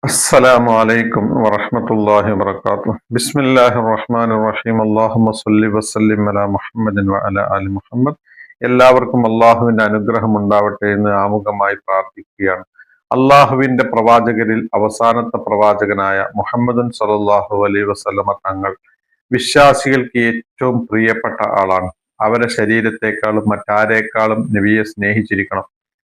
السلام عليكم ورحمة الله وبركاته بسم الله الرحمن الرحيم اللهم صل وسلم على محمد وعلى آل محمد. എല്ലാവർക്കും അള്ളാഹുവിന്റെ അനുഗ്രഹം ഉണ്ടാവട്ടെ എന്ന് ആമുഖമായി പ്രാർത്ഥിക്കുകയാണ്. അള്ളാഹുവിന്റെ പ്രവാചകരിൽ അവസാനത്തെ പ്രവാചകനായ മുഹമ്മദൻ സല്ലല്ലാഹു അലൈഹി വസല്ലമ തങ്ങൾ വിശ്വാസികൾക്ക് ഏറ്റവും പ്രിയപ്പെട്ട ആളാണ്. അവരുടെ ശരീരത്തെക്കാളും മറ്റാരേക്കാളും നബിയെ സ്നേഹിച്ചിരിക്കണം.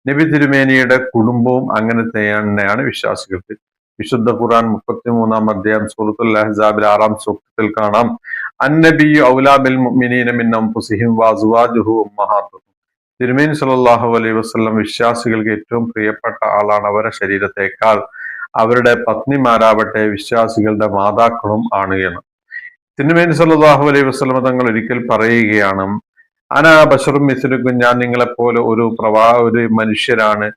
നബി തിരുമേനിയുടെ കുടുംബവും അങ്ങനെ തന്നെയാണ് വിശ്വാസികൾക്ക്. വിശുദ്ധ ഖുർആൻ 33 അധ്യായം സൂറത്തുൽ അഹ്സാബിൽ 6 സൂക്തത്തിൽ കാണാം, അന്നബിയു ഔലാ ബിൽ മുഅ്മിനീന മിൻ അൻഫുസിഹിം വഅസ്വാജുഹു ഉമ്മഹാത്തുഹും. തിരുമേനി സല്ലല്ലാഹു അലൈഹി വസല്ലം വിശ്വാസികൾക്ക് ഏറ്റവും പ്രിയപ്പെട്ട ആളാണ്. അവരുടെ ശരീരത്തെക്കാൾ അവരുടെ പത്നിമാരാവട്ടെ വിശ്വാസികളുടെ മാതാക്കളും ആണ് എന്ന് തിരുമേനി സല്ലല്ലാഹു അലൈഹി വസല്ലം തങ്ങൾ ഒരിക്കൽ പറയുകയാണ്, അനാ ബശറും മിസ്ലുക്കും, ഞാൻ നിങ്ങളെപ്പോലെ ഒരു മനുഷ്യരാണ്.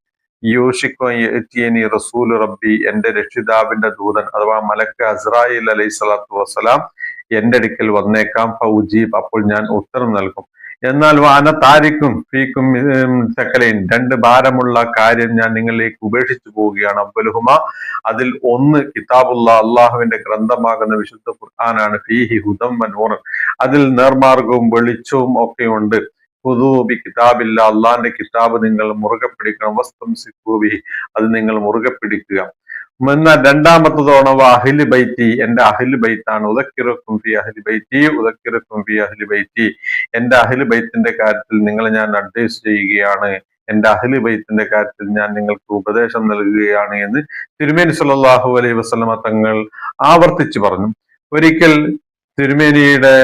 യൂഷിക്കോനി റസൂൽ റബ്ബി, എന്റെ രക്ഷിതാവിന്റെ ദൂതൻ അഥവാ മലക്ക് അസ്രായിൽ അലൈഹി സ്വലാത്തു വസ്സലാം എന്റെ അടുക്കൽ വന്നേക്കാം. ഫൗജീബ്, അപ്പോൾ ഞാൻ ഉത്തരം നൽകും. എന്നാൽ വാന താരിക്കും ഫീക്കും ചക്കലൈൻ, രണ്ട് ഭാരമുള്ള കാര്യം ഞാൻ നിങ്ങളിലേക്ക് ഉപേക്ഷിച്ചു പോവുകയാണ്. അബ്ബലുഹുമ, അതിൽ ഒന്ന് കിതാബുള്ള, അള്ളാഹുവിന്റെ ഗ്രന്ഥമാകുന്ന വിശുദ്ധ ഖുർആനാണ്. ഫീഹി ഹുദം വനൂർ, അതിൽ നേർമാർഗവും വെളിച്ചവും ഒക്കെ ഉണ്ട്. ഹുദൂബി കിതാബില്ല, അള്ളാന്റെ കിതാബ് നിങ്ങൾ മുറുകെ പിടിക്കണം. വസ്തംസിക്കൂബി, അത് നിങ്ങൾ മുറുകെ പിടിക്കുക. എന്നാൽ രണ്ടാമത്തെ തവണ അഹ്ലി ബൈത്തി, എന്റെ അഹ്ലി ബൈത്താണ്. ഉദക്കിറക്കും ഫി അഹ്ലി ബൈത്തി, ഉദക്കിറക്കും ഫി അഹ്ലി ബൈത്തി, എന്റെ അഹ്ലി ബൈത്തിന്റെ കാര്യത്തിൽ നിങ്ങളെ ഞാൻ അഡ്വൈസ് ചെയ്യുകയാണ്, എന്റെ അഹ്ലി ബൈത്തിന്റെ കാര്യത്തിൽ ഞാൻ നിങ്ങൾക്ക് ഉപദേശം നൽകുകയാണ് എന്ന് തിരുമേനി സല്ലല്ലാഹു അലൈഹി വസല്ലമ തങ്ങൾ ആവർത്തിച്ചു പറഞ്ഞു. ഒരിക്കൽ തിരുമേനിയുടെ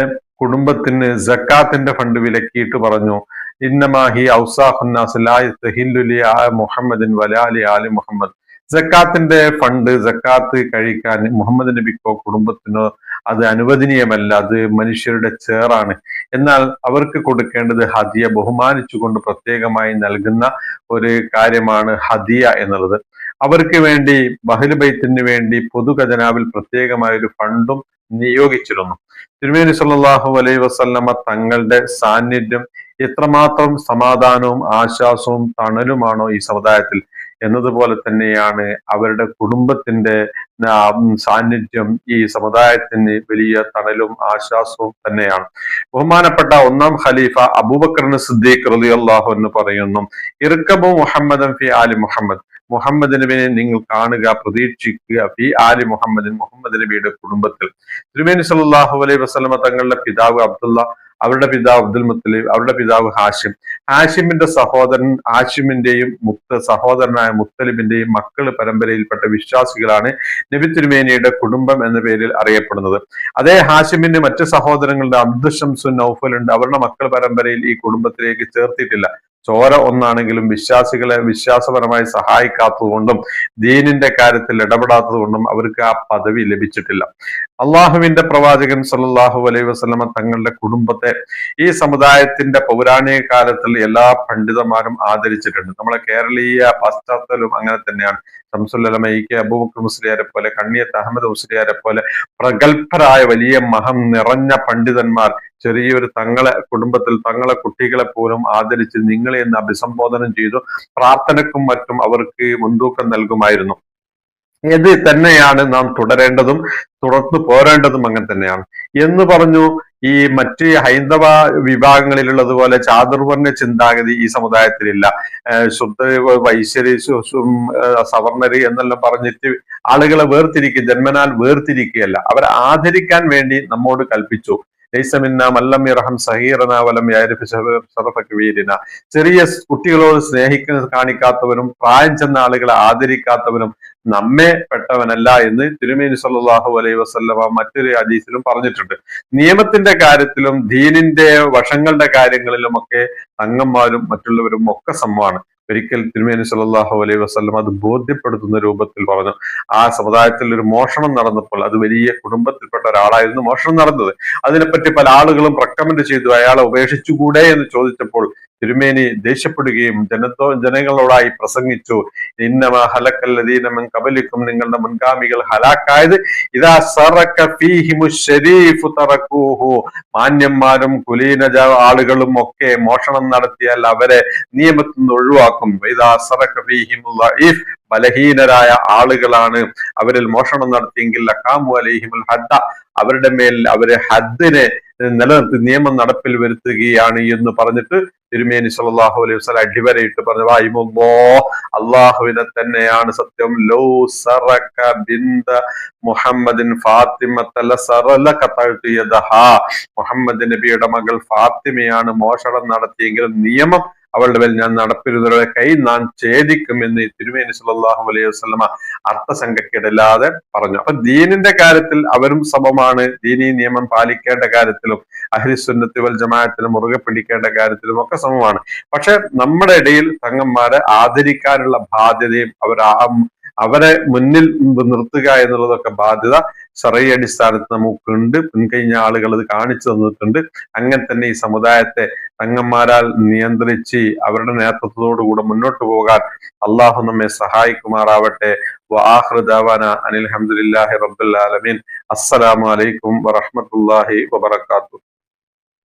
കുടുംബത്തിന് സക്കാത്തിന്റെ ഫണ്ട് വിലക്കിയിട്ട് പറഞ്ഞു, ഇന്നമാഹി ഔസാഖുന്നാസ് ലാ യസ്തഹില്ലു ലി മുഹമ്മദിൻ വലാ ലി ആലി മുഹമ്മദ്. സക്കാത്തിന്റെ ഫണ്ട്, സക്കാത്ത് കഴിക്കാൻ മുഹമ്മദ് നബിക്കോ കുടുംബത്തിനോ അത് അനുവദനീയമല്ല, അത് മനുഷ്യരുടെ ചേറാണ്. എന്നാൽ അവർക്ക് കൊടുക്കേണ്ടത് ഹദിയ, ബഹുമാനിച്ചുകൊണ്ട് പ്രത്യേകമായി നൽകുന്ന ഒരു കാര്യമാണ് ഹദിയ എന്നുള്ളത്. അവർക്ക് വേണ്ടി അഹ്ലു ബൈത്തിന് വേണ്ടി പൊതു ഖജനാവിൽ പ്രത്യേകമായ ഒരു ഫണ്ടും നിയോഗിച്ചിരുന്നു. തിരുമേനി സല്ലല്ലാഹു അലൈഹി വസല്ലമ തങ്ങളുടെ സാന്നിധ്യം എത്രമാത്രം സമാധാനവും ആശ്വാസവും തണലുമാണോ ഈ സമുദായത്തിൽ, എന്നതുപോലെ തന്നെയാണ് അവരുടെ കുടുംബത്തിന്റെ സാന്നിധ്യം ഈ സമുദായത്തിന് വലിയ തണലും ആശ്വാസവും തന്നെയാണ്. ബഹുമാനപ്പെട്ട ഒന്നാം ഖലീഫ അബൂബക്കർ സിദ്ദീഖ് റളിയല്ലാഹു അൻഹു പറയുന്നു, ഇർകബു മുഹമ്മദൻ ഫി ആലി മുഹമ്മദ്, മുഹമ്മദ് നബിയെ നിങ്ങൾ കാണുക, പ്രതീക്ഷിക്കുക, ഫി ആലി മുഹമ്മദിൻ, മുഹമ്മദ് നബിയുടെ കുടുംബത്തിൽ. തിരുമേനി സല്ലല്ലാഹു അലൈഹി വസല്ലമ തങ്ങളുടെ പിതാവ് അബ്ദുള്ള, അവരുടെ പിതാവ് അബ്ദുൽ മുത്തലിബ്, അവരുടെ പിതാവ് ഹാഷിം, ഹാഷിമിന്റെ സഹോദരൻ ഹാഷിമിന്റെയും സഹോദരനായ മുത്തലിബിന്റെയും മക്കള് പരമ്പരയിൽപ്പെട്ട വിശ്വാസികളാണ് നബി തിരുമേനിയുടെ കുടുംബം എന്ന പേരിൽ അറിയപ്പെടുന്നത്. അതേ ഹാഷിമിന് മറ്റു സഹോദരങ്ങളുടെ അബ്ദുൽ ഷംസു നൗഫൽ ഉണ്ട്. അവരുടെ മക്കൾ പരമ്പരയിൽ ഈ കുടുംബത്തിലേക്ക് ചേർത്തിട്ടില്ല. ചോര ഒന്നാണെങ്കിലും വിശ്വാസികളെ വിശ്വാസപരമായി സഹായിക്കാത്തതുകൊണ്ടും ദീനിന്റെ കാര്യത്തിൽ ഇടപെടാത്തത് കൊണ്ടും അവർക്ക് ആ പദവി ലഭിച്ചിട്ടില്ല. അള്ളാഹുവിന്റെ പ്രവാചകൻ സല്ലല്ലാഹു അലൈഹി വസല്ലമ തങ്ങളുടെ കുടുംബത്തെ ഈ സമുദായത്തിന്റെ പൗരാണിക കാലത്തിൽ എല്ലാ പണ്ഡിതന്മാരും ആദരിച്ചിട്ടുണ്ട്. നമ്മളെ കേരളീയ പശ്ചാത്തലവും അങ്ങനെ തന്നെയാണ്. ശംസുൽ ഇ.കെ. അബൂബക്കർ മുസ്ലിയാരെ പോലെ, കണ്ണിയത്ത് അഹമ്മദ് മുസ്ലിയാരെ പോലെ പ്രഗത്ഭരായ വലിയ മഹം നിറഞ്ഞ പണ്ഡിതന്മാർ ചെറിയൊരു തങ്ങളെ കുടുംബത്തിൽ തങ്ങളെ കുട്ടികളെ പോലും ആദരിച്ച് നിങ്ങളെ എന്ന് അഭിസംബോധനം ചെയ്തു പ്രാർത്ഥനക്കും മറ്റും അവർക്ക് മുൻതൂക്കം നൽകുമായിരുന്നു. ഇത് തന്നെയാണ് നാം തുടരേണ്ടതും തുടർന്നു പോരേണ്ടതും അങ്ങനെ തന്നെയാണ് എന്ന് പറഞ്ഞു. ഈ മറ്റ് ഹൈന്ദവ വിഭാഗങ്ങളിലുള്ളതുപോലെ ചാതുർവർണ്ണ ചിന്താഗതി ഈ സമുദായത്തിലില്ല. ശുദ്ധ വൈശ്യര്, സവർണര് എന്നെല്ലാം പറഞ്ഞിട്ട് ആളുകളെ വേർതിരിക്കുക, ജന്മനാൽ വേർതിരിക്കുകയല്ല, അവരെ ആദരിക്കാൻ വേണ്ടി നമ്മോട് കൽപ്പിച്ചു. ചെറിയ കുട്ടികളോട് കാണിക്കാത്തവരും പ്രായം ചെന്ന ആളുകളെ ആദരിക്കാത്തവരും നമ്മെ പെട്ടവനല്ല എന്ന് തിരുമേനി സല്ലല്ലാഹു അലൈഹി വസല്ലമ മറ്റൊരു ഹദീസിലും പറഞ്ഞിട്ടുണ്ട്. നിയമത്തിന്റെ കാര്യത്തിലും ദീനിന്റെ വശങ്ങളുടെ കാര്യങ്ങളിലും ഒക്കെ തങ്ങന്മാരും മറ്റുള്ളവരും ഒക്കെ സമമാണ്. ഒരിക്കൽ തിരുമേനി സല്ലല്ലാഹു അലൈഹി വസല്ലം അത് ബോധ്യപ്പെടുത്തുന്ന രൂപത്തിൽ പറഞ്ഞു. ആ സമുദായത്തിൽ ഒരു മോഷണം നടന്നപ്പോൾ, അത് വലിയ കുടുംബത്തിൽപ്പെട്ട ഒരാളായിരുന്നു മോഷണം നടന്നത്, അതിനെപ്പറ്റി പല ആളുകളും റെക്കമെൻഡ് ചെയ്തു, അയാളെ ഉപേക്ഷിച്ചുകൂടെ എന്ന് ചോദിച്ചപ്പോൾ തിരുമേനി ദേഷ്യപ്പെടുകയും ജനങ്ങളോടായി പ്രസംഗിച്ചു. ഇന്നമാ ഹലക്കല്ലദീന മിൻ ഖബലിക്കും, നിങ്ങളുടെ മുൻഗാമികൾ ഹലാക്കായത് ഇദാ സറക ഫീഹിമു ശരീഫു തറകൂഹു, മാന്യന്മാരും കുലീന ആളുകളും ഒക്കെ മോഷണം നടത്തിയാൽ അവരെ നിയമത്തിൽ നിന്ന് ഒഴിവാക്കും. ഇദാ സറക ഫീഹിമുൽ ദഈഫ്, ബലഹീനരായ ആളുകളാണ് അവരിൽ മോഷണം നടത്തിയെങ്കിൽ അഖാമു അലൈഹിമുൽ ഹദ്ദ, അവരുടെ മേൽ അവര് ഹദ്ദിനെ നിലനിർത്തി നിയമം നടപ്പിൽ വരുത്തുകയാണ് എന്ന് പറഞ്ഞിട്ട് തിരുമേനി സല്ലല്ലാഹു അലൈഹി വസല്ലം അടിവരയിട്ട് പറഞ്ഞു, വൈമുല്ലാഹ്, അള്ളാഹുവിനെ തന്നെയാണ് സത്യം, ലൗ സറക ബിന്ത മുഹമ്മദിൻ ഫാത്തിമത ലസറല ഖതഅതു യദഹാ, മുഹമ്മദ് നബിയുടെ മകൾ ഫാത്തിമയാണ് മോഷണം നടത്തിയെങ്കിൽ നിയമം അവളുടെ മേൽ ഞാൻ നടപ്പിരുന്നവരുടെ കൈ ഞാൻ ഛേദിക്കുമെന്ന് തിരുമേനി സല്ലല്ലാഹു അലൈഹി വസല്ലമ അർത്ഥസംഖ്യക്കിടയില്ലാതെ പറഞ്ഞു. അപ്പൊ ദീനിന്റെ കാര്യത്തിൽ അവരും സമമാണ്, ദീനീ നിയമം പാലിക്കേണ്ട കാര്യത്തിലും അഹ്ലുസുന്നത്തി വൽ ജമാഅത്തിനെ മുറുകെ പിടിക്കേണ്ട കാര്യത്തിലും ഒക്കെ സമമാണ്. പക്ഷെ നമ്മുടെ ഇടയിൽ തങ്ങന്മാരെ ആദരിക്കാനുള്ള ബാധ്യതയും അവരെ മുന്നിൽ നിർത്തുക എന്നുള്ളതൊക്കെ ബാധ്യത ശറഈ അടിസ്ഥാനത്ത് നമുക്കുണ്ട്. മുൻകഴിഞ്ഞ ആളുകൾ അത് കാണിച്ചു തന്നിട്ടുണ്ട്. അങ്ങനെ തന്നെ ഈ സമുദായത്തെ തങ്ങന്മാരാൽ നിയന്ത്രിച്ച് അവരുടെ നേതൃത്വത്തോടുകൂടെ മുന്നോട്ട് പോകാൻ അള്ളാഹു നമ്മെ സഹായിക്കുമാറാവട്ടെ. വആഖിറു ദഅവാനാ അനിൽ ഹംദുലില്ലാഹി റബ്ബിൽ ആലമീൻ. അസ്സലാമു അലൈക്കും വറഹ്മത്തുള്ളാഹി വബറകാതുഹു.